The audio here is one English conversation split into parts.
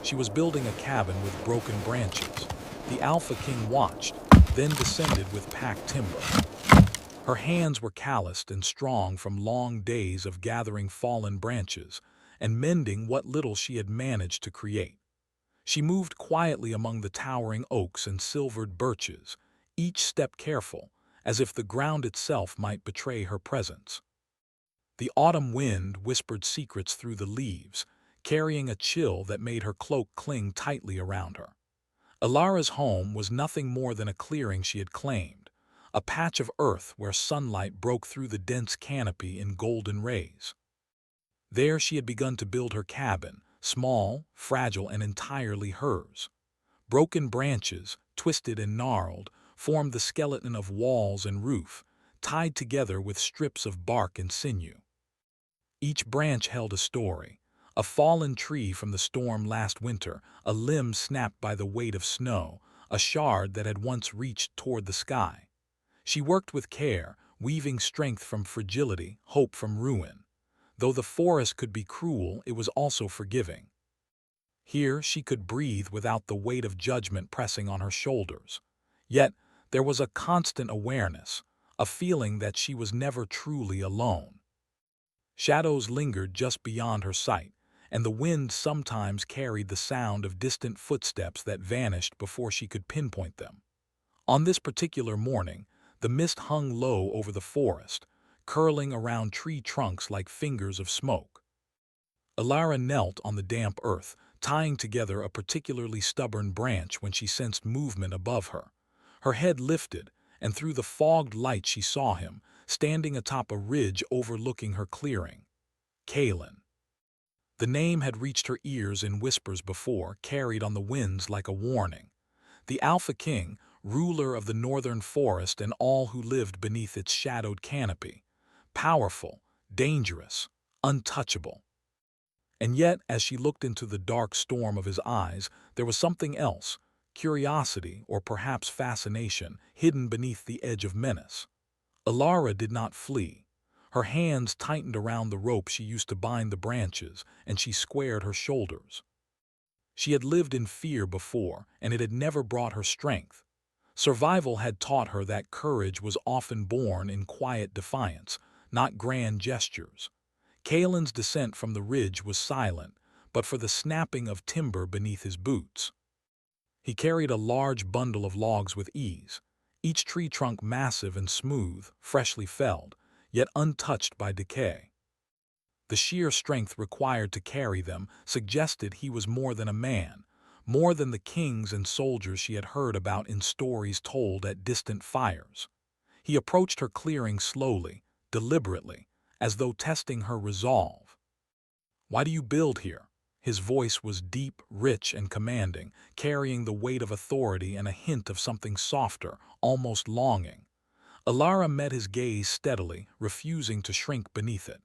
She was building a cabin with broken branches. The Alpha King watched, then descended with packed timber. Her hands were calloused and strong from long days of gathering fallen branches and mending what little she had managed to create. She moved quietly among the towering oaks and silvered birches, each step careful, as if the ground itself might betray her presence. The autumn wind whispered secrets through the leaves, carrying a chill that made her cloak cling tightly around her. Ilara's home was nothing more than a clearing she had claimed, a patch of earth where sunlight broke through the dense canopy in golden rays. There she had begun to build her cabin, small, fragile, and entirely hers. Broken branches, twisted and gnarled, formed the skeleton of walls and roof, tied together with strips of bark and sinew. Each branch held a story: a fallen tree from the storm last winter, a limb snapped by the weight of snow, a shard that had once reached toward the sky. She worked with care, weaving strength from fragility, hope from ruin. Though the forest could be cruel, it was also forgiving. Here she could breathe without the weight of judgment pressing on her shoulders. Yet there was a constant awareness, a feeling that she was never truly alone. Shadows lingered just beyond her sight, and the wind sometimes carried the sound of distant footsteps that vanished before she could pinpoint them. On this particular morning, the mist hung low over the forest, curling around tree trunks like fingers of smoke. Ilara knelt on the damp earth, tying together a particularly stubborn branch when she sensed movement above her. Her head lifted, and through the fogged light she saw him, standing atop a ridge overlooking her clearing. Kalen. The name had reached her ears in whispers before, carried on the winds like a warning. The Alpha King, ruler of the northern forest and all who lived beneath its shadowed canopy. Powerful, dangerous, untouchable. And yet, as she looked into the dark storm of his eyes, there was something else, curiosity or perhaps fascination, hidden beneath the edge of menace. Ilara did not flee. Her hands tightened around the rope she used to bind the branches, and she squared her shoulders. She had lived in fear before, and it had never brought her strength. Survival had taught her that courage was often born in quiet defiance, not grand gestures. Kalen's descent from the ridge was silent, but for the snapping of timber beneath his boots. He carried a large bundle of logs with ease, each tree trunk massive and smooth, freshly felled, yet untouched by decay. The sheer strength required to carry them suggested he was more than a man, more than the kings and soldiers she had heard about in stories told at distant fires. He approached her clearing slowly, deliberately, as though testing her resolve. "Why do you build here?" His voice was deep, rich, and commanding, carrying the weight of authority and a hint of something softer, almost longing. Ilara met his gaze steadily, refusing to shrink beneath it.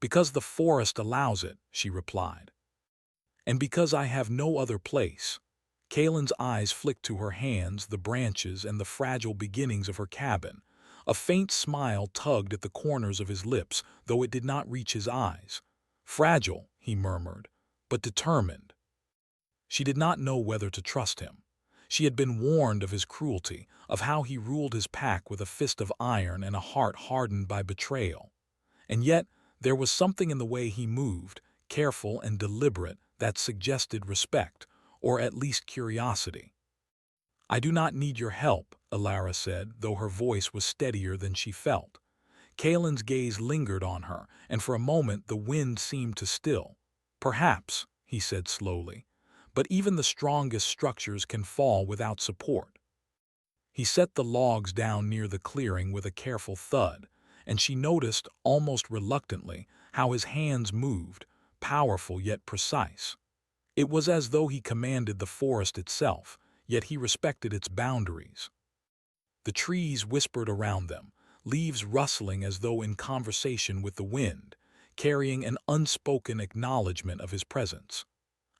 "Because the forest allows it," she replied. "And because I have no other place." Kalen's eyes flicked to her hands, the branches, and the fragile beginnings of her cabin. A faint smile tugged at the corners of his lips, though it did not reach his eyes. "Fragile," he murmured, "but determined." She did not know whether to trust him. She had been warned of his cruelty, of how he ruled his pack with a fist of iron and a heart hardened by betrayal. And yet, there was something in the way he moved, careful and deliberate, that suggested respect, or at least curiosity. "I do not need your help," Ilara said, though her voice was steadier than she felt. Kalen's gaze lingered on her, and for a moment the wind seemed to still. "Perhaps," he said slowly, "but even the strongest structures can fall without support." He set the logs down near the clearing with a careful thud, and she noticed, almost reluctantly, how his hands moved, powerful yet precise. It was as though he commanded the forest itself, yet he respected its boundaries. The trees whispered around them, leaves rustling as though in conversation with the wind, carrying an unspoken acknowledgement of his presence.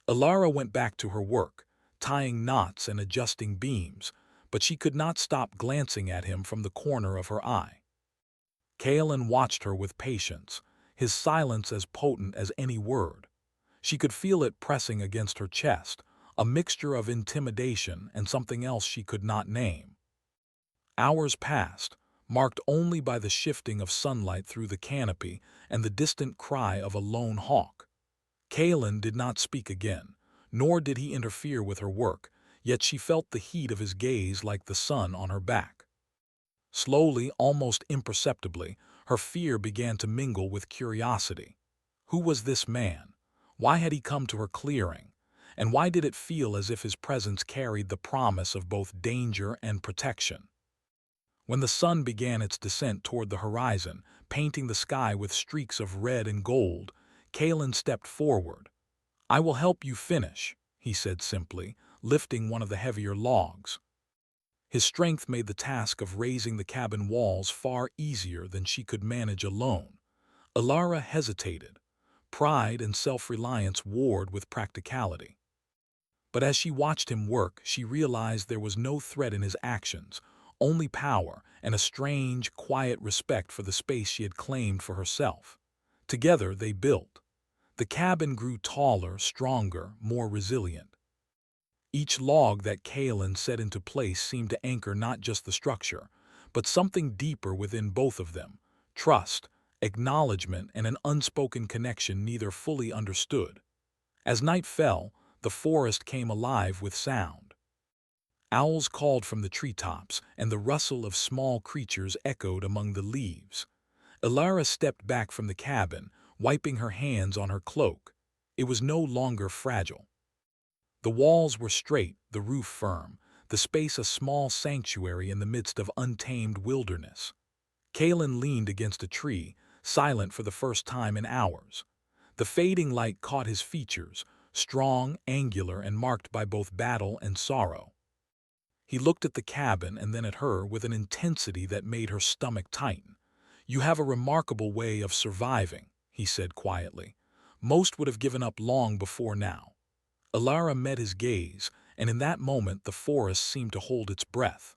Ilara went back to her work, tying knots and adjusting beams, but she could not stop glancing at him from the corner of her eye. Kalen watched her with patience, his silence as potent as any word. She could feel it pressing against her chest, a mixture of intimidation and something else she could not name. Hours passed, marked only by the shifting of sunlight through the canopy and the distant cry of a lone hawk. Kalen did not speak again, nor did he interfere with her work, yet she felt the heat of his gaze like the sun on her back. Slowly, almost imperceptibly, her fear began to mingle with curiosity. Who was this man? Why had he come to her clearing? And why did it feel as if his presence carried the promise of both danger and protection? When the sun began its descent toward the horizon, painting the sky with streaks of red and gold, Kalen stepped forward. "I will help you finish," he said simply, lifting one of the heavier logs. His strength made the task of raising the cabin walls far easier than she could manage alone. Alara hesitated. Pride and self-reliance warred with practicality. But as she watched him work, she realized there was no threat in his actions, only power and a strange, quiet respect for the space she had claimed for herself. Together they built. The cabin grew taller, stronger, more resilient. Each log that Kalen set into place seemed to anchor not just the structure, but something deeper within both of them: trust, acknowledgement, and an unspoken connection neither fully understood. As night fell, the forest came alive with sound. Owls called from the treetops, and the rustle of small creatures echoed among the leaves. Alara stepped back from the cabin, wiping her hands on her cloak. It was no longer fragile. The walls were straight, the roof firm, the space a small sanctuary in the midst of untamed wilderness. Kalen leaned against a tree, silent for the first time in hours. The fading light caught his features, strong, angular, and marked by both battle and sorrow. He looked at the cabin and then at her with an intensity that made her stomach tighten. "You have a remarkable way of surviving," he said quietly. "Most would have given up long before now." Alara met his gaze, and in that moment the forest seemed to hold its breath.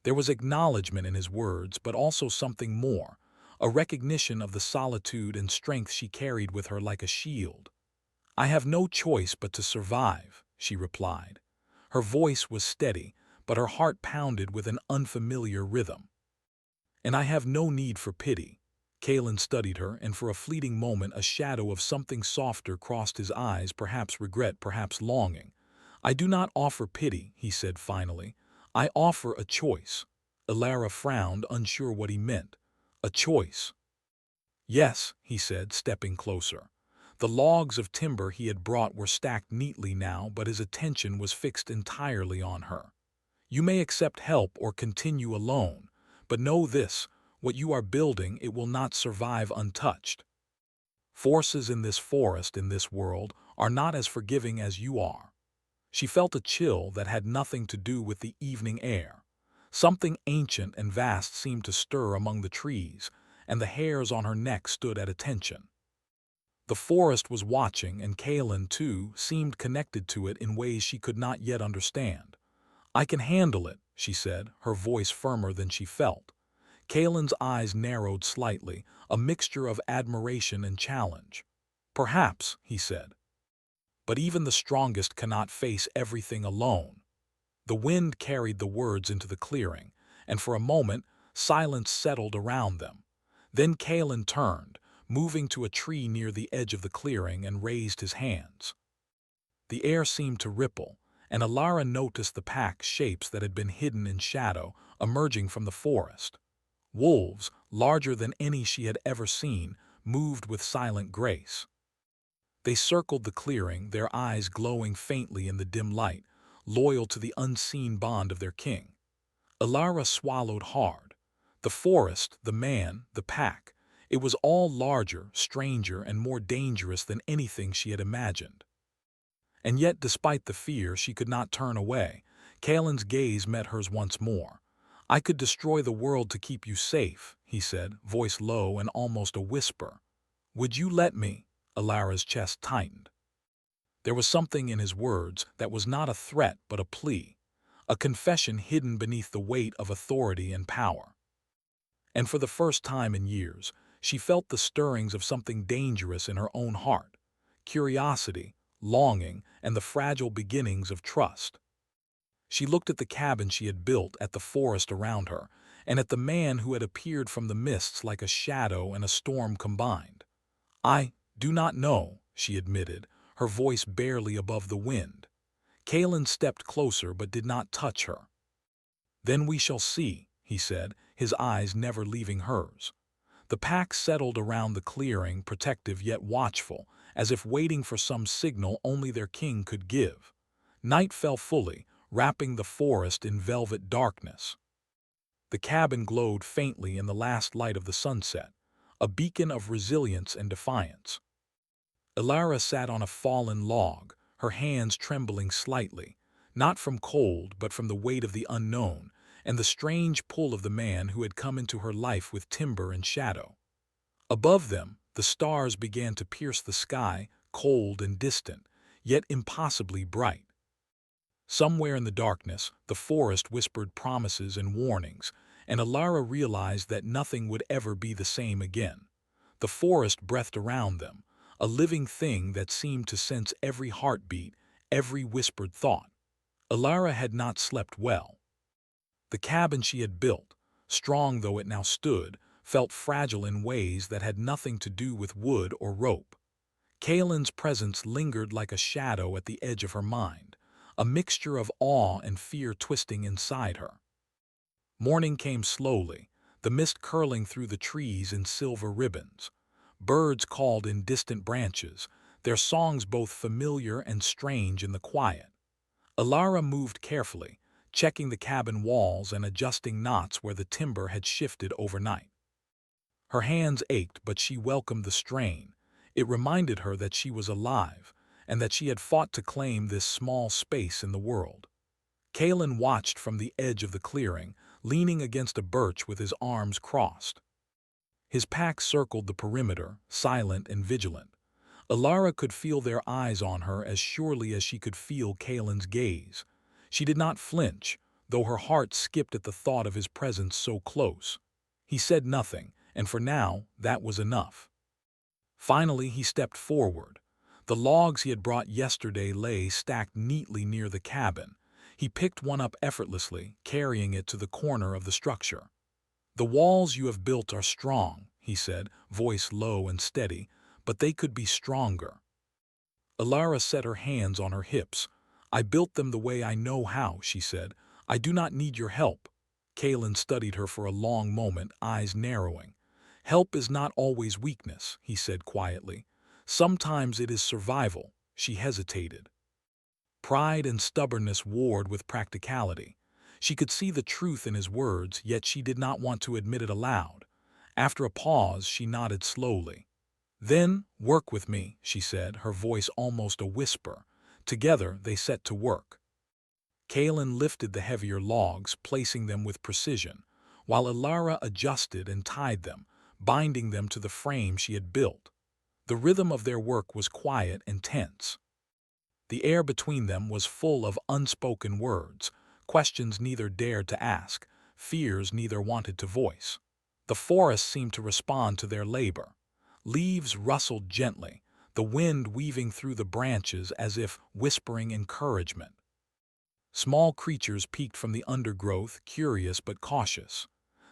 There was acknowledgement in his words, but also something more, a recognition of the solitude and strength she carried with her like a shield. "I have no choice but to survive," she replied. Her voice was steady, but her heart pounded with an unfamiliar rhythm. "And I have no need for pity." Kalen studied her, and for a fleeting moment a shadow of something softer crossed his eyes, perhaps regret, perhaps longing. "I do not offer pity," he said finally. "I offer a choice." Alara frowned, unsure what he meant. "A choice?" "Yes," he said, stepping closer. The logs of timber he had brought were stacked neatly now, but his attention was fixed entirely on her. "You may accept help or continue alone, but know this: what you are building, it will not survive untouched. Forces in this forest, in this world, are not as forgiving as you are." She felt a chill that had nothing to do with the evening air. Something ancient and vast seemed to stir among the trees, and the hairs on her neck stood at attention. The forest was watching, and Kalen, too, seemed connected to it in ways she could not yet understand. "I can handle it," she said, her voice firmer than she felt. Kalen's eyes narrowed slightly, a mixture of admiration and challenge. "Perhaps," he said. "But even the strongest cannot face everything alone." The wind carried the words into the clearing, and for a moment silence settled around them. Then Kalen turned, moving to a tree near the edge of the clearing, and raised his hands. The air seemed to ripple, and Alara noticed the pack shapes that had been hidden in shadow emerging from the forest. Wolves, larger than any she had ever seen, moved with silent grace. They circled the clearing, their eyes glowing faintly in the dim light, loyal to the unseen bond of their king. Alara swallowed hard. The forest, the man, the pack, it was all larger, stranger, and more dangerous than anything she had imagined. And yet, despite the fear, she could not turn away. Kalen's gaze met hers once more. "I could destroy the world to keep you safe," he said, voice low and almost a whisper. "Would you let me?" Alara's chest tightened. There was something in his words that was not a threat but a plea, a confession hidden beneath the weight of authority and power. And for the first time in years, she felt the stirrings of something dangerous in her own heart. curiosity, longing, and the fragile beginnings of trust. She looked at the cabin she had built, at the forest around her, and at the man who had appeared from the mists like a shadow and a storm combined. "I do not know," she admitted, her voice barely above the wind. Kalen stepped closer but did not touch her. "Then we shall see," he said, his eyes never leaving hers. The pack settled around the clearing, protective yet watchful, as if waiting for some signal only their king could give. Night fell fully, wrapping the forest in velvet darkness. The cabin glowed faintly in the last light of the sunset, a beacon of resilience and defiance. Ilara sat on a fallen log, her hands trembling slightly, not from cold but from the weight of the unknown and the strange pull of the man who had come into her life with timber and shadow. Above them, the stars began to pierce the sky, cold and distant, yet impossibly bright. Somewhere in the darkness, the forest whispered promises and warnings, and Ilara realized that nothing would ever be the same again. The forest breathed around them, a living thing that seemed to sense every heartbeat, every whispered thought. Ilara had not slept well. The cabin she had built, strong though it now stood, felt fragile in ways that had nothing to do with wood or rope. Kalen's presence lingered like a shadow at the edge of her mind, a mixture of awe and fear twisting inside her. Morning came slowly, the mist curling through the trees in silver ribbons. Birds called in distant branches, their songs both familiar and strange in the quiet. Ilara moved carefully, checking the cabin walls and adjusting knots where the timber had shifted overnight. Her hands ached, but she welcomed the strain. It reminded her that she was alive, and that she had fought to claim this small space in the world. Kalen watched from the edge of the clearing, leaning against a birch with his arms crossed. His pack circled the perimeter, silent and vigilant. Ilara could feel their eyes on her as surely as she could feel Kalen's gaze. She did not flinch, though her heart skipped at the thought of his presence so close. He said nothing, and for now, that was enough. Finally, he stepped forward. The logs he had brought yesterday lay stacked neatly near the cabin. He picked one up effortlessly, carrying it to the corner of the structure. "The walls you have built are strong," he said, voice low and steady, "but they could be stronger." Ilara set her hands on her hips. "I built them the way I know how," she said. "I do not need your help." Kalen studied her for a long moment, eyes narrowing. "Help is not always weakness," he said quietly. "Sometimes it is survival." She hesitated. Pride and stubbornness warred with practicality. She could see the truth in his words, yet she did not want to admit it aloud. After a pause, she nodded slowly. "Then, work with me," she said, her voice almost a whisper. Together, they set to work. Kalen lifted the heavier logs, placing them with precision, while Ilara adjusted and tied them, binding them to the frame she had built. The rhythm of their work was quiet and tense. The air between them was full of unspoken words, questions neither dared to ask, fears neither wanted to voice. The forest seemed to respond to their labor. Leaves rustled gently, the wind weaving through the branches as if whispering encouragement. Small creatures peeked from the undergrowth, curious but cautious.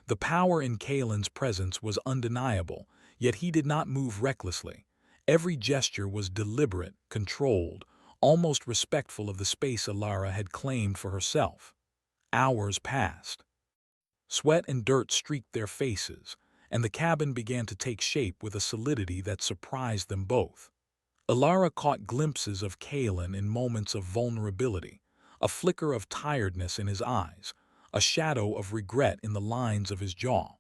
The power in Kalen's presence was undeniable, yet he did not move recklessly. Every gesture was deliberate, controlled, almost respectful of the space Ilara had claimed for herself. Hours passed. Sweat and dirt streaked their faces, and the cabin began to take shape with a solidity that surprised them both. Ilara caught glimpses of Kalen in moments of vulnerability, a flicker of tiredness in his eyes, a shadow of regret in the lines of his jaw.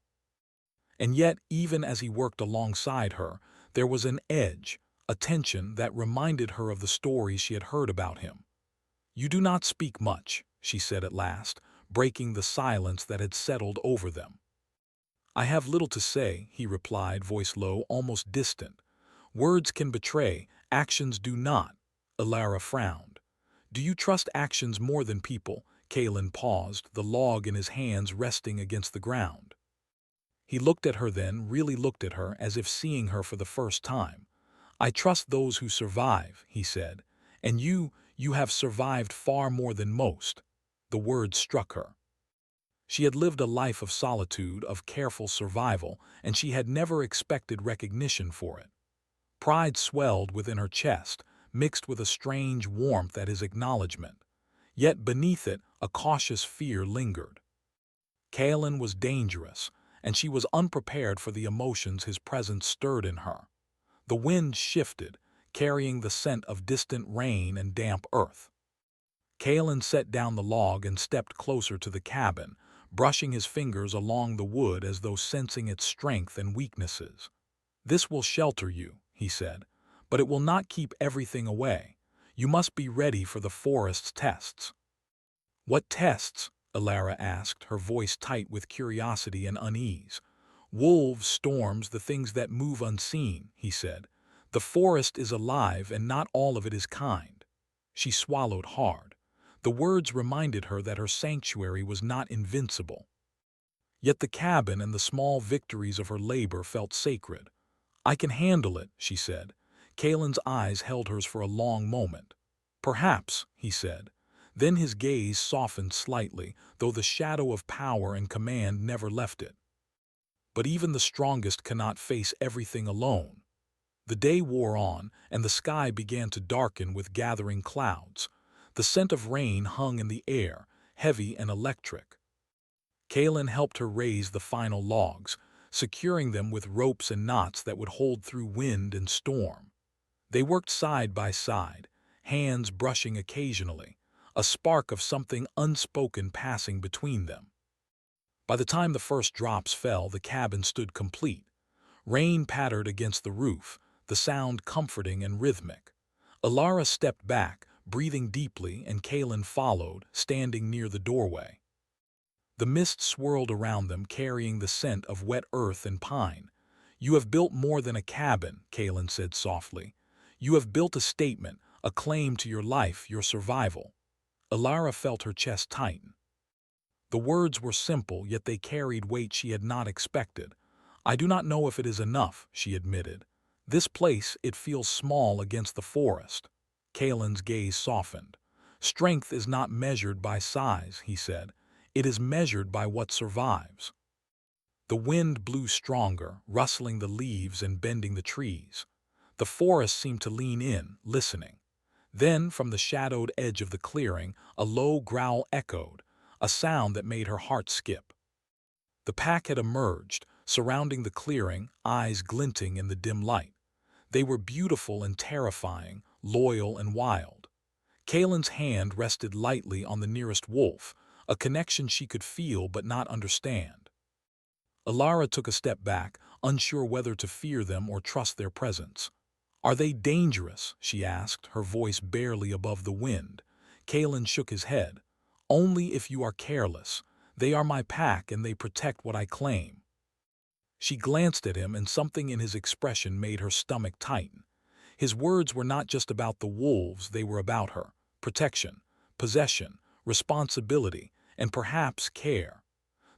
And yet, even as he worked alongside her, there was an edge, a tension that reminded her of the stories she had heard about him. "You do not speak much," she said at last, breaking the silence that had settled over them. "I have little to say," he replied, voice low, almost distant. "Words can betray, actions do not." Ilara frowned. "Do you trust actions more than people?" Kalen paused, the log in his hands resting against the ground. He looked at her then, really looked at her, as if seeing her for the first time. I trust those who survive, he said, and you have survived far more than most. The words struck her. She had lived a life of solitude, of careful survival, and she had never expected recognition for it. Pride swelled within her chest, mixed with a strange warmth at his acknowledgement. Yet beneath it, a cautious fear lingered. Kalen was dangerous, and she was unprepared for the emotions his presence stirred in her. The wind shifted, carrying the scent of distant rain and damp earth. Kalen set down the log and stepped closer to the cabin, brushing his fingers along the wood as though sensing its strength and weaknesses. "This will shelter you," he said, "but it will not keep everything away. You must be ready for the forest's tests." "What tests?" Alara asked, her voice tight with curiosity and unease. "Wolves, storms, the things that move unseen," he said. "The forest is alive, and not all of it is kind." She swallowed hard. The words reminded her that her sanctuary was not invincible. Yet the cabin and the small victories of her labor felt sacred. "I can handle it," she said. Kalen's eyes held hers for a long moment. "Perhaps," he said. Then his gaze softened slightly, though the shadow of power and command never left it. "But even the strongest cannot face everything alone." The day wore on, and the sky began to darken with gathering clouds. The scent of rain hung in the air, heavy and electric. Kalen helped her raise the final logs, securing them with ropes and knots that would hold through wind and storm. They worked side by side, hands brushing occasionally, a spark of something unspoken passing between them. By the time the first drops fell, the cabin stood complete. Rain pattered against the roof, the sound comforting and rhythmic. Alara stepped back, breathing deeply, and Kalen followed, standing near the doorway. The mist swirled around them, carrying the scent of wet earth and pine. "You have built more than a cabin," Kalen said softly. "You have built a statement, a claim to your life, your survival." Alara felt her chest tighten. The words were simple, yet they carried weight she had not expected. "I do not know if it is enough," she admitted. "This place, it feels small against the forest." Kalen's gaze softened. "Strength is not measured by size," he said. "It is measured by what survives." The wind blew stronger, rustling the leaves and bending the trees. The forest seemed to lean in, listening. Then, from the shadowed edge of the clearing, a low growl echoed, a sound that made her heart skip. The pack had emerged, surrounding the clearing, eyes glinting in the dim light. They were beautiful and terrifying, loyal and wild. Kalen's hand rested lightly on the nearest wolf, a connection she could feel but not understand. Alara took a step back, unsure whether to fear them or trust their presence. "Are they dangerous?" she asked, her voice barely above the wind. Kalen shook his head. "Only if you are careless. They are my pack and they protect what I claim." She glanced at him, and something in his expression made her stomach tighten. His words were not just about the wolves, they were about her. Protection, possession, responsibility, and perhaps care.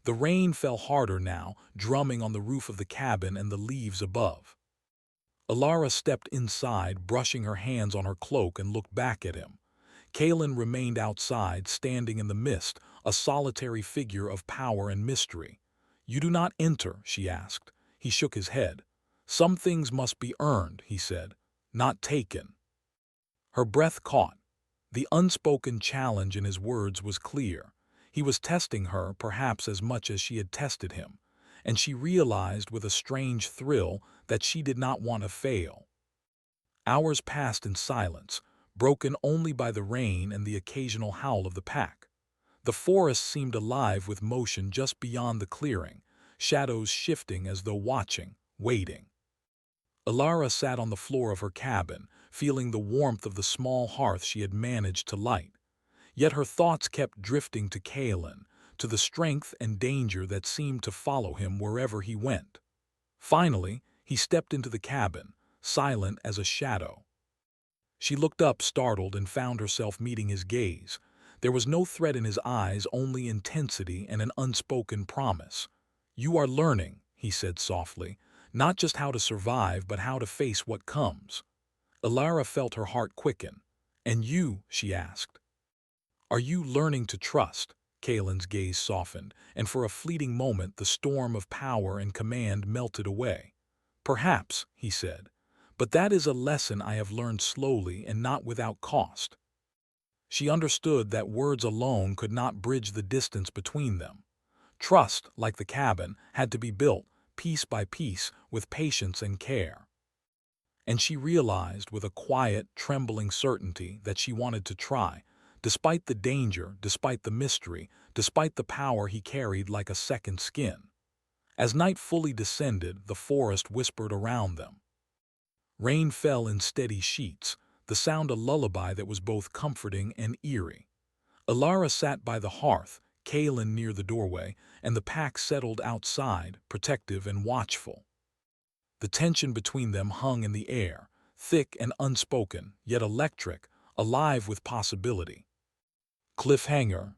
The rain fell harder now, drumming on the roof of the cabin and the leaves above. Alara stepped inside, brushing her hands on her cloak, and looked back at him. Kalen remained outside, standing in the mist, a solitary figure of power and mystery. "You do not enter?" she asked. He shook his head. "Some things must be earned," he said, "not taken." Her breath caught. The unspoken challenge in his words was clear. He was testing her, perhaps as much as she had tested him, and she realized with a strange thrill that she did not want to fail. Hours passed in silence, broken only by the rain and the occasional howl of the pack. The forest seemed alive with motion just beyond the clearing, shadows shifting as though watching, waiting. Alara sat on the floor of her cabin, feeling the warmth of the small hearth she had managed to light. Yet her thoughts kept drifting to Kalen, to the strength and danger that seemed to follow him wherever he went. Finally, he stepped into the cabin, silent as a shadow. She looked up, startled, and found herself meeting his gaze. There was no threat in his eyes, only intensity and an unspoken promise. "You are learning," he said softly, "not just how to survive, but how to face what comes." Alara felt her heart quicken. "And you?" she asked. "Are you learning to trust?" Kalen's gaze softened, and for a fleeting moment the storm of power and command melted away. "Perhaps," he said, "but that is a lesson I have learned slowly and not without cost." She understood that words alone could not bridge the distance between them. Trust, like the cabin, had to be built, piece by piece, with patience and care. And she realized with a quiet, trembling certainty that she wanted to try, despite the danger, despite the mystery, despite the power he carried like a second skin. As night fully descended, the forest whispered around them. Rain fell in steady sheets, the sound a lullaby that was both comforting and eerie. Alara sat by the hearth, Kalen near the doorway, and the pack settled outside, protective and watchful. The tension between them hung in the air, thick and unspoken, yet electric, alive with possibility. Cliffhanger.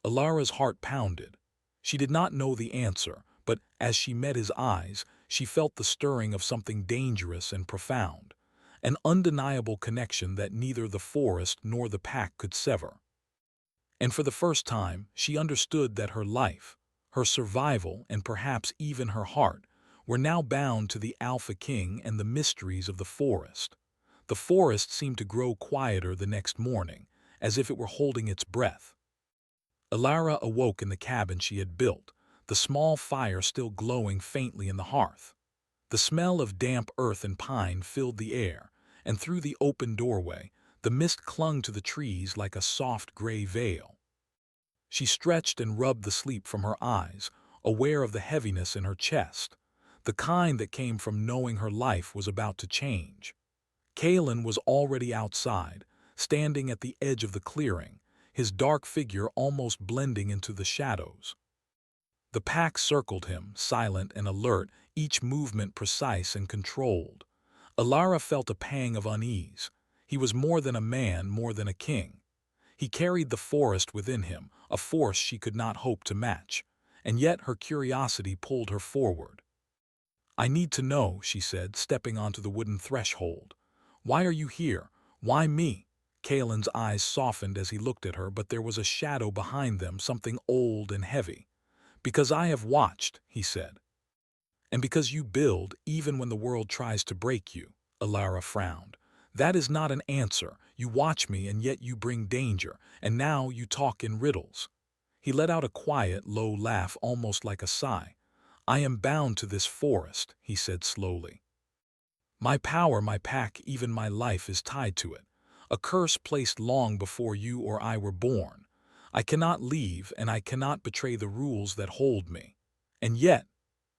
Alara's heart pounded. She did not know the answer, but as she met his eyes, she felt the stirring of something dangerous and profound, an undeniable connection that neither the forest nor the pack could sever. And for the first time, she understood that her life, her survival, and perhaps even her heart, were now bound to the Alpha King and the mysteries of the forest. The forest seemed to grow quieter the next morning, as if it were holding its breath. Alara awoke in the cabin she had built, the small fire still glowing faintly in the hearth. The smell of damp earth and pine filled the air, and through the open doorway, the mist clung to the trees like a soft gray veil. She stretched and rubbed the sleep from her eyes, aware of the heaviness in her chest, the kind that came from knowing her life was about to change. Kalen was already outside, standing at the edge of the clearing, his dark figure almost blending into the shadows. The pack circled him, silent and alert, each movement precise and controlled. Alara felt a pang of unease. He was more than a man, more than a king. He carried the forest within him, a force she could not hope to match, and yet her curiosity pulled her forward. "I need to know," she said, stepping onto the wooden threshold. "Why are you here? Why me?" Kalen's eyes softened as he looked at her, but there was a shadow behind them, something old and heavy. "Because I have watched," he said. "And because you build, even when the world tries to break you," Alara frowned. "That is not an answer. You watch me and yet you bring danger, and now you talk in riddles." He let out a quiet, low laugh, almost like a sigh. "I am bound to this forest," he said slowly. "My power, my pack, even my life is tied to it. A curse placed long before you or I were born. I cannot leave, and I cannot betray the rules that hold me. And yet—"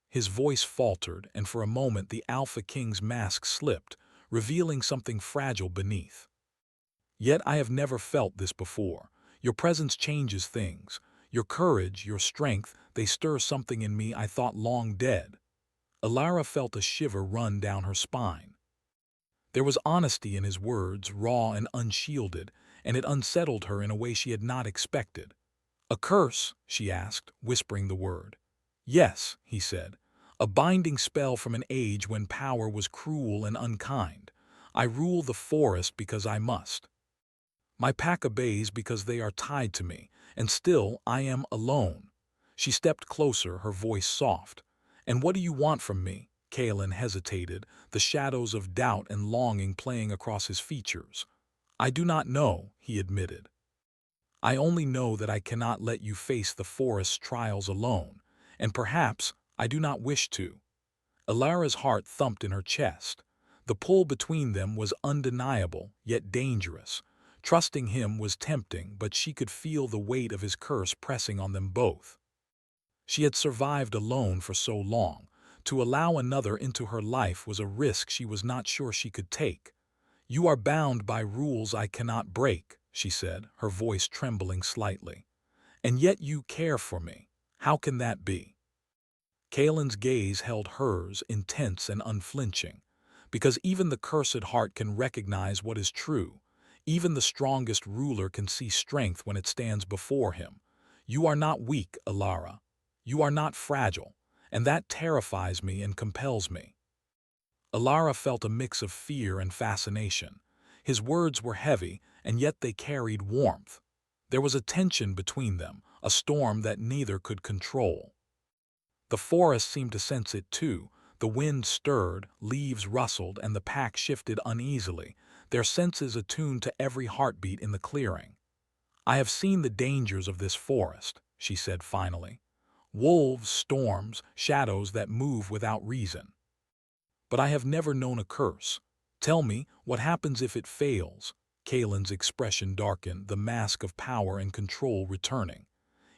his voice faltered, and for a moment the Alpha King's mask slipped, revealing something fragile beneath. "Yet I have never felt this before. Your presence changes things. Your courage, your strength, they stir something in me I thought long dead." Alara felt a shiver run down her spine. There was honesty in his words, raw and unshielded, and it unsettled her in a way she had not expected. "A curse?" she asked, whispering the word. "Yes," he said. "A binding spell from an age when power was cruel and unkind. I rule the forest because I must. My pack obeys because they are tied to me, and still I am alone." She stepped closer, her voice soft. "And what do you want from me?" Kalen hesitated, the shadows of doubt and longing playing across his features. "I do not know," he admitted. "I only know that I cannot let you face the forest's trials alone, and perhaps I do not wish to." Alara's heart thumped in her chest. The pull between them was undeniable, yet dangerous. Trusting him was tempting, but she could feel the weight of his curse pressing on them both. She had survived alone for so long. To allow another into her life was a risk she was not sure she could take. "You are bound by rules I cannot break," she said, her voice trembling slightly. "And yet you care for me. How can that be?" Kalen's gaze held hers, intense and unflinching. "Because even the cursed heart can recognize what is true. Even the strongest ruler can see strength when it stands before him. You are not weak, Alara. You are not fragile, and that terrifies me and compels me." Alara felt a mix of fear and fascination. His words were heavy, and yet they carried warmth. There was a tension between them, a storm that neither could control. The forest seemed to sense it too. The wind stirred, leaves rustled, and the pack shifted uneasily, their senses attuned to every heartbeat in the clearing. "I have seen the dangers of this forest," she said finally. "Wolves, storms, shadows that move without reason. But I have never known a curse. Tell me, what happens if it fails?" Kalen's expression darkened, the mask of power and control returning.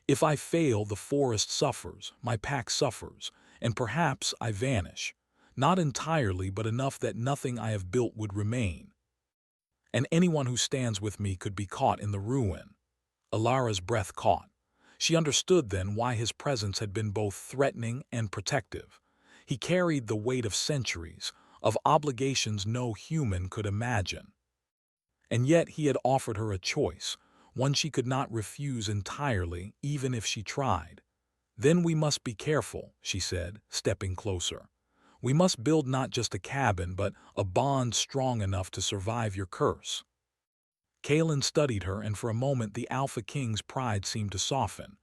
"If I fail, the forest suffers, my pack suffers, and perhaps I vanish. Not entirely, but enough that nothing I have built would remain. And anyone who stands with me could be caught in the ruin." Alara's breath caught. She understood then why his presence had been both threatening and protective. He carried the weight of centuries, of obligations no human could imagine. And yet he had offered her a choice, one she could not refuse entirely, even if she tried. "Then we must be careful," she said, stepping closer. "We must build not just a cabin, but a bond strong enough to survive your curse." Kalen studied her, and for a moment the Alpha King's pride seemed to soften.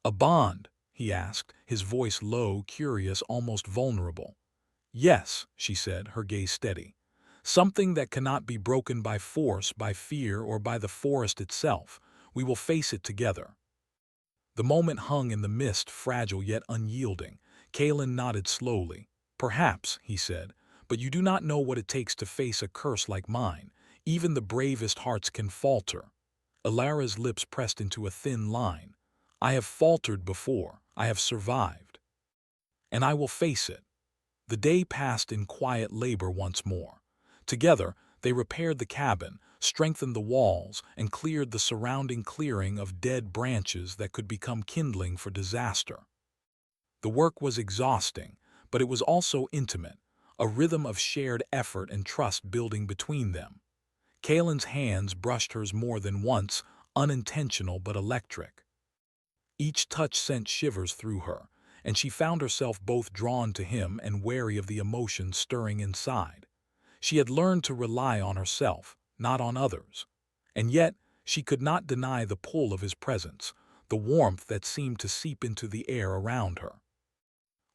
"A bond?" he asked, his voice low, curious, almost vulnerable. "Yes," she said, her gaze steady. "Something that cannot be broken by force, by fear, or by the forest itself. We will face it together." The moment hung in the mist, fragile yet unyielding. Kalen nodded slowly. "Perhaps," he said, "but you do not know what it takes to face a curse like mine. Even the bravest hearts can falter." Alara's lips pressed into a thin line. "I have faltered before. I have survived. And I will face it." The day passed in quiet labor once more. Together, they repaired the cabin, strengthened the walls, and cleared the surrounding clearing of dead branches that could become kindling for disaster. The work was exhausting, but it was also intimate, a rhythm of shared effort and trust building between them. Kalen's hands brushed hers more than once, unintentional but electric. Each touch sent shivers through her, and she found herself both drawn to him and wary of the emotions stirring inside. She had learned to rely on herself, not on others. And yet, she could not deny the pull of his presence, the warmth that seemed to seep into the air around her.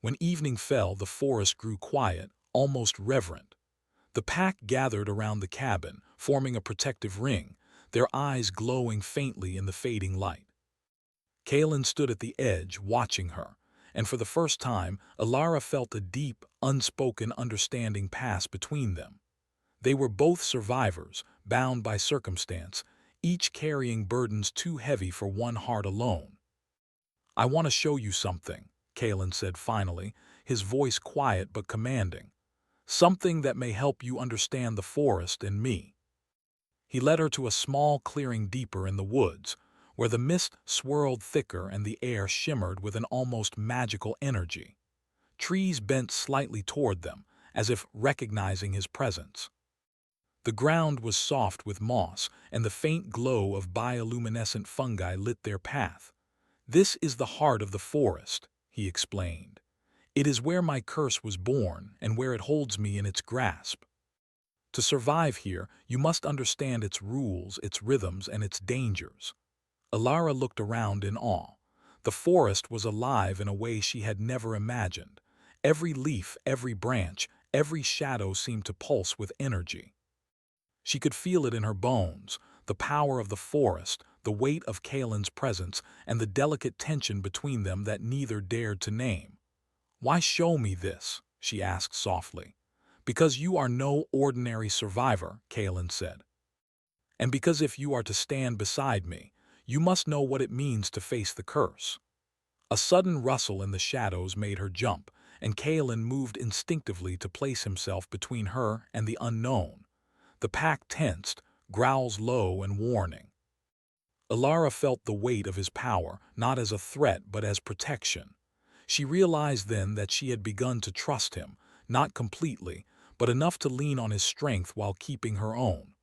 When evening fell, the forest grew quiet, almost reverent. The pack gathered around the cabin, forming a protective ring, their eyes glowing faintly in the fading light. Kalen stood at the edge, watching her, and for the first time, Alara felt a deep, unspoken understanding pass between them. They were both survivors, bound by circumstance, each carrying burdens too heavy for one heart alone. "I want to show you something," Kalen said finally, his voice quiet but commanding. "Something that may help you understand the forest and me." He led her to a small clearing deeper in the woods, where the mist swirled thicker and the air shimmered with an almost magical energy. Trees bent slightly toward them, as if recognizing his presence. The ground was soft with moss, and the faint glow of bioluminescent fungi lit their path. "This is the heart of the forest," he explained. "It is where my curse was born and where it holds me in its grasp. To survive here, you must understand its rules, its rhythms, and its dangers." Alara looked around in awe. The forest was alive in a way she had never imagined. Every leaf, every branch, every shadow seemed to pulse with energy. She could feel it in her bones, the power of the forest, the weight of Kalen's presence, and the delicate tension between them that neither dared to name. "Why show me this?" she asked softly. "Because you are no ordinary survivor," Kalen said. "And because if you are to stand beside me, you must know what it means to face the curse." A sudden rustle in the shadows made her jump, and Kalen moved instinctively to place himself between her and the unknown. The pack tensed, growls low and warning. Alara felt the weight of his power, not as a threat but as protection. She realized then that she had begun to trust him, not completely, but enough to lean on his strength while keeping her own.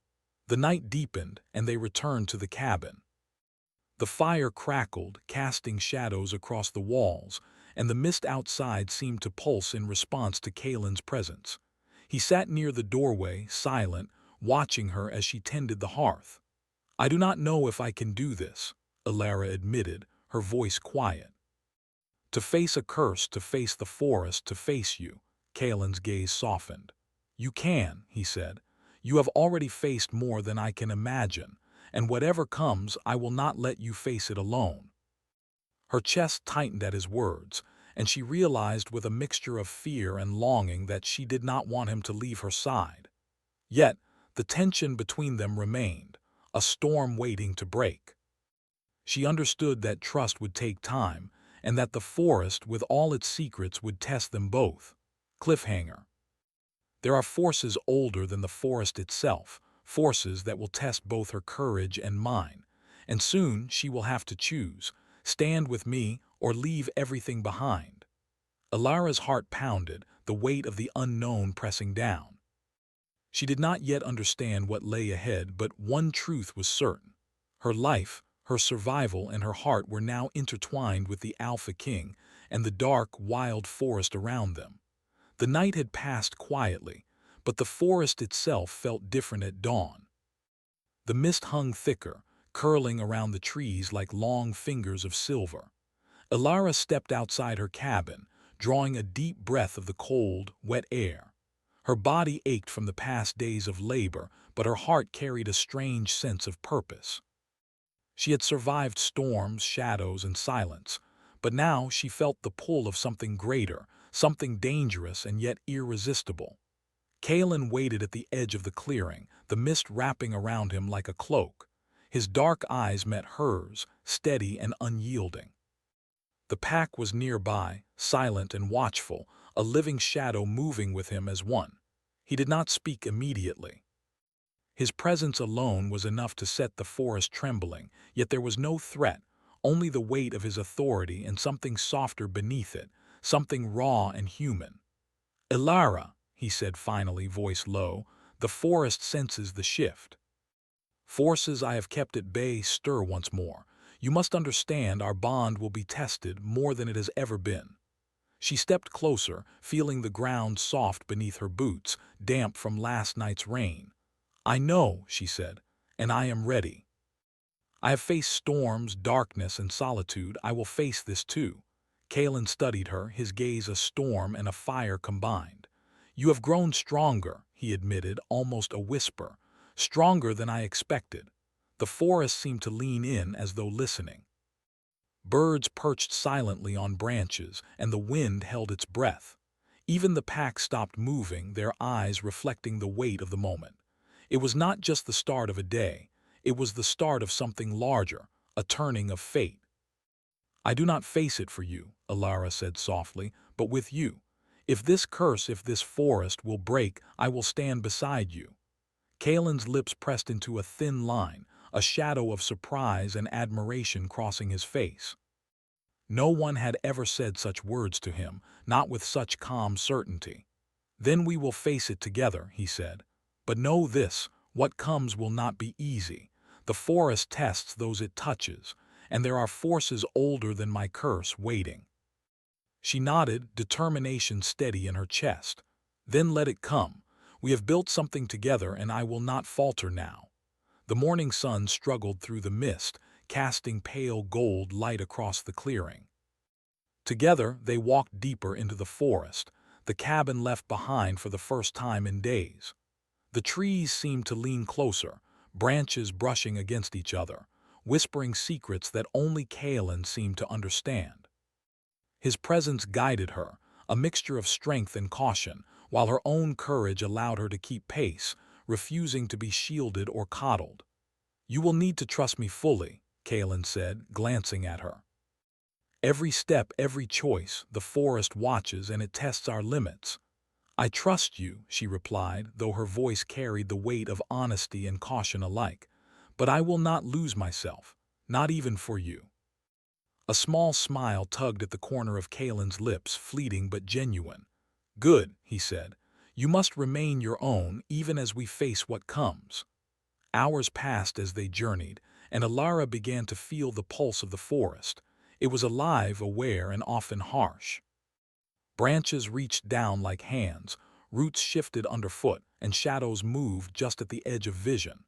The night deepened, and they returned to the cabin. The fire crackled, casting shadows across the walls, and the mist outside seemed to pulse in response to Kalen's presence. He sat near the doorway, silent, watching her as she tended the hearth. "I do not know if I can do this," Alara admitted, her voice quiet. "To face a curse, to face the forest, to face you." Kalen's gaze softened. "You can," he said. "You have already faced more than I can imagine, and whatever comes, I will not let you face it alone." Her chest tightened at his words, and she realized with a mixture of fear and longing that she did not want him to leave her side. Yet, the tension between them remained, a storm waiting to break. She understood that trust would take time, and that the forest, with all its secrets, would test them both. Cliffhanger. There are forces older than the forest itself, forces that will test both her courage and mine. And soon she will have to choose, stand with me or leave everything behind. Alara's heart pounded, the weight of the unknown pressing down. She did not yet understand what lay ahead, but one truth was certain. Her life, her survival, and her heart were now intertwined with the Alpha King and the dark, wild forest around them. The night had passed quietly, but the forest itself felt different at dawn. The mist hung thicker, curling around the trees like long fingers of silver. Alara stepped outside her cabin, drawing a deep breath of the cold, wet air. Her body ached from the past days of labor, but her heart carried a strange sense of purpose. She had survived storms, shadows, and silence, but now she felt the pull of something greater, something dangerous and yet irresistible. Kalen waited at the edge of the clearing, the mist wrapping around him like a cloak. His dark eyes met hers, steady and unyielding. The pack was nearby, silent and watchful, a living shadow moving with him as one. He did not speak immediately. His presence alone was enough to set the forest trembling, yet there was no threat, only the weight of his authority and something softer beneath it, something raw and human. "Alara," he said finally, voice low, "the forest senses the shift. Forces I have kept at bay stir once more. You must understand our bond will be tested more than it has ever been." She stepped closer, feeling the ground soft beneath her boots, damp from last night's rain. "I know," she said, "and I am ready. I have faced storms, darkness, and solitude. I will face this too." Kalen studied her, his gaze a storm and a fire combined. "You have grown stronger," he admitted, almost a whisper. "Stronger than I expected." The forest seemed to lean in as though listening. Birds perched silently on branches, and the wind held its breath. Even the pack stopped moving, their eyes reflecting the weight of the moment. It was not just the start of a day, it was the start of something larger, a turning of fate. "I do not face it for you," Alara said softly, "but with you. If this curse, if this forest will break, I will stand beside you." Kalen's lips pressed into a thin line, a shadow of surprise and admiration crossing his face. No one had ever said such words to him, not with such calm certainty. "Then we will face it together," he said. "But know this, what comes will not be easy. The forest tests those it touches, and there are forces older than my curse waiting." She nodded, determination steady in her chest. "Then let it come. We have built something together, and I will not falter now." The morning sun struggled through the mist, casting pale gold light across the clearing. Together, they walked deeper into the forest, the cabin left behind for the first time in days. The trees seemed to lean closer, branches brushing against each other, whispering secrets that only Kalen seemed to understand. His presence guided her, a mixture of strength and caution, while her own courage allowed her to keep pace, refusing to be shielded or coddled. "You will need to trust me fully," Kalen said, glancing at her. "Every step, every choice, the forest watches and it tests our limits." "I trust you," she replied, though her voice carried the weight of honesty and caution alike. "But I will not lose myself, not even for you." A small smile tugged at the corner of Kalen's lips, fleeting but genuine. "Good," he said. "You must remain your own, even as we face what comes." Hours passed as they journeyed, and Alara began to feel the pulse of the forest. It was alive, aware, and often harsh. Branches reached down like hands, Roots shifted underfoot, and shadows moved just at the edge of vision.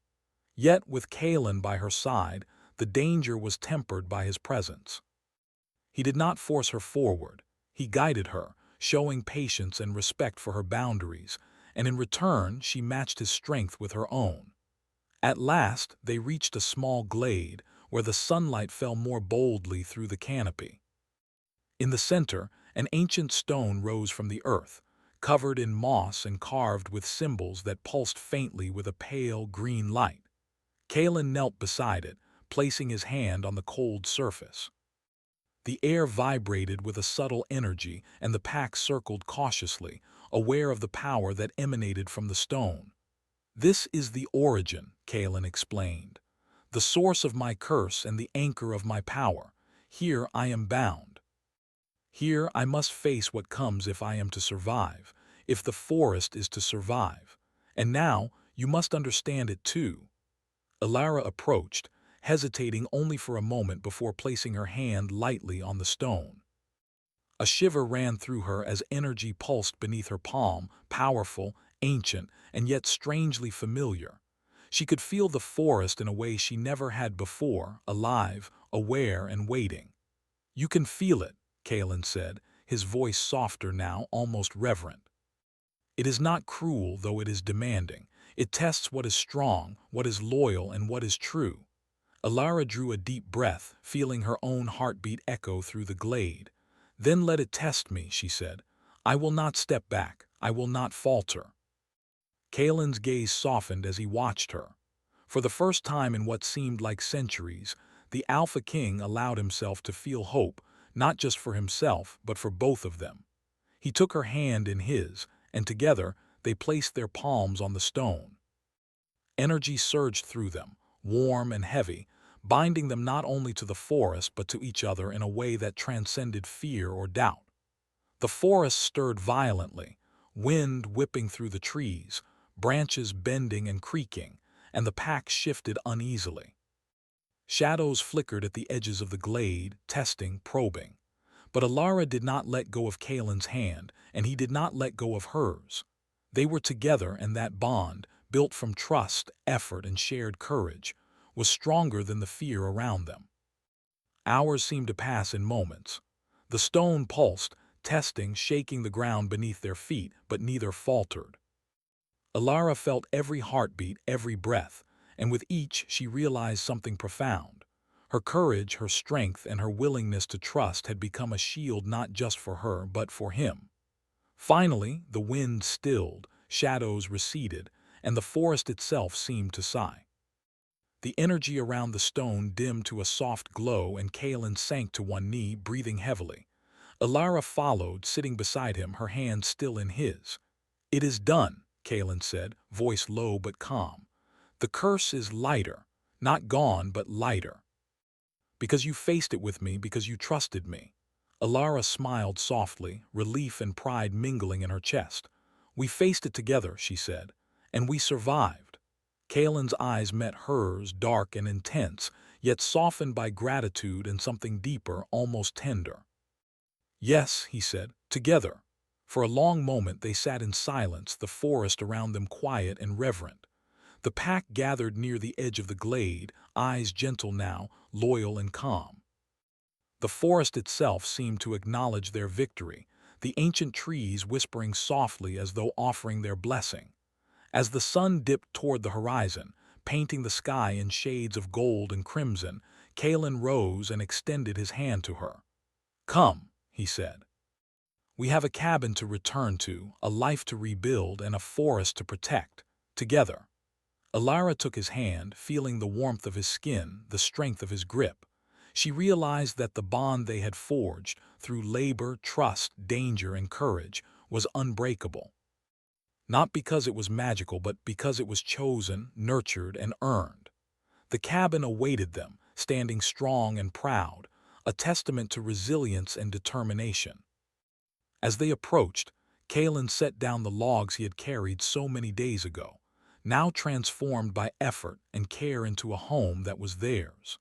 Yet, with Kalen by her side, the danger was tempered by his presence. He did not force her forward. He guided her, showing patience and respect for her boundaries, and in return she matched his strength with her own. At last they reached a small glade where the sunlight fell more boldly through the canopy. In the center, an ancient stone rose from the earth, covered in moss and carved with symbols that pulsed faintly with a pale green light. Kalen knelt beside it, placing his hand on the cold surface. The air vibrated with a subtle energy, and the pack circled cautiously, aware of the power that emanated from the stone. "This is the origin," Kalen explained. "The source of my curse and the anchor of my power. Here I am bound. Here I must face what comes if I am to survive, if the forest is to survive. And now you must understand it too." Alara approached, hesitating only for a moment before placing her hand lightly on the stone. A shiver ran through her as energy pulsed beneath her palm, powerful, ancient, and yet strangely familiar. She could feel the forest in a way she never had before, alive, aware, and waiting. "You can feel it," Kalen said, his voice softer now, almost reverent. "It is not cruel, though it is demanding. It tests what is strong, what is loyal, and what is true." Alara drew a deep breath, feeling her own heartbeat echo through the glade. "Then let it test me," she said. "I will not step back. I will not falter." Kalen's gaze softened as he watched her. For the first time in what seemed like centuries, the Alpha King allowed himself to feel hope, not just for himself, but for both of them. He took her hand in his, and together they placed their palms on the stone. Energy surged through them, warm and heavy, binding them not only to the forest but to each other in a way that transcended fear or doubt. The forest stirred violently, wind whipping through the trees, branches bending and creaking, and the pack shifted uneasily. Shadows flickered at the edges of the glade, testing, probing. But Alara did not let go of Kalen's hand, and he did not let go of hers. They were together, and that bond, built from trust, effort, and shared courage, was stronger than the fear around them. Hours seemed to pass in moments. The stone pulsed, testing, shaking the ground beneath their feet, but neither faltered. Alara felt every heartbeat, every breath, and with each she realized something profound. Her courage, her strength, and her willingness to trust had become a shield not just for her, but for him. Finally, the wind stilled, shadows receded, and the forest itself seemed to sigh. The energy around the stone dimmed to a soft glow, and Kalen sank to one knee, breathing heavily. Alara followed, sitting beside him, her hand still in his. "It is done," Kalen said, voice low but calm. "The curse is lighter, not gone, but lighter. Because you faced it with me, because you trusted me." Alara smiled softly, relief and pride mingling in her chest. "We faced it together," she said, "and we survived." Kalen's eyes met hers, dark and intense, yet softened by gratitude and something deeper, almost tender. "Yes," he said, "together." For a long moment they sat in silence, the forest around them quiet and reverent. The pack gathered near the edge of the glade, eyes gentle now, loyal and calm. The forest itself seemed to acknowledge their victory, the ancient trees whispering softly as though offering their blessing. As the sun dipped toward the horizon, painting the sky in shades of gold and crimson, Kalen rose and extended his hand to her. "Come," he said. "We have a cabin to return to, a life to rebuild, and a forest to protect, together." Alara took his hand, feeling the warmth of his skin, the strength of his grip. She realized that the bond they had forged, through labor, trust, danger, and courage, was unbreakable. Not because it was magical, but because it was chosen, nurtured, and earned. The cabin awaited them, standing strong and proud, a testament to resilience and determination. As they approached, Kalen set down the logs he had carried so many days ago, now transformed by effort and care into a home that was theirs.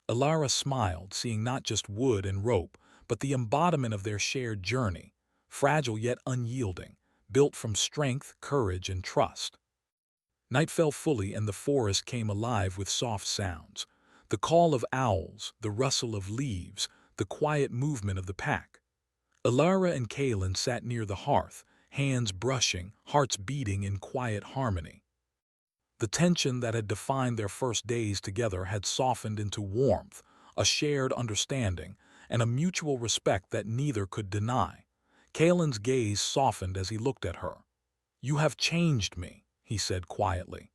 Alara smiled, seeing not just wood and rope, but the embodiment of their shared journey, fragile yet unyielding, built from strength, courage, and trust. Night fell fully and the forest came alive with soft sounds. The call of owls, the rustle of leaves, the quiet movement of the pack. Alara and Kalen sat near the hearth, hands brushing, hearts beating in quiet harmony. The tension that had defined their first days together had softened into warmth, a shared understanding, and a mutual respect that neither could deny. Kalen's gaze softened as he looked at her. "You have changed me," he said quietly.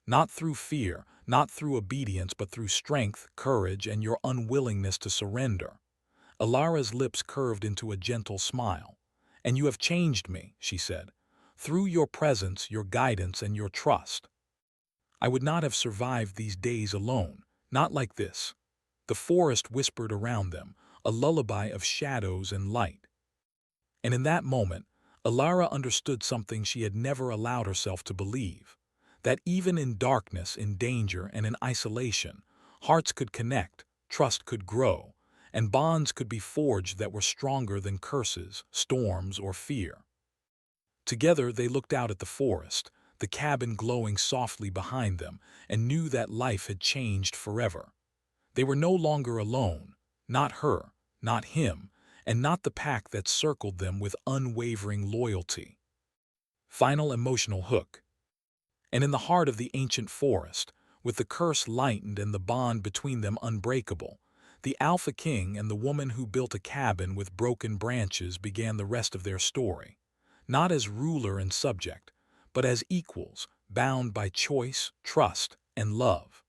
"Not through fear, not through obedience, but through strength, courage, and your unwillingness to surrender." Alara's lips curved into a gentle smile. "And you have changed me," she said, "through your presence, your guidance, and your trust. I would not have survived these days alone, not like this." The forest whispered around them, a lullaby of shadows and light. And in that moment, Alara understood something she had never allowed herself to believe, that even in darkness, in danger, and in isolation, hearts could connect, trust could grow, and bonds could be forged that were stronger than curses, storms, or fear. Together they looked out at the forest, the cabin glowing softly behind them, and knew that life had changed forever. They were no longer alone, not her, not him, and not the pack that circled them with unwavering loyalty. Final emotional hook. And in the heart of the ancient forest, with the curse lightened and the bond between them unbreakable, the Alpha King and the woman who built a cabin with broken branches began the rest of their story, not as ruler and subject, but as equals, bound by choice, trust, and love.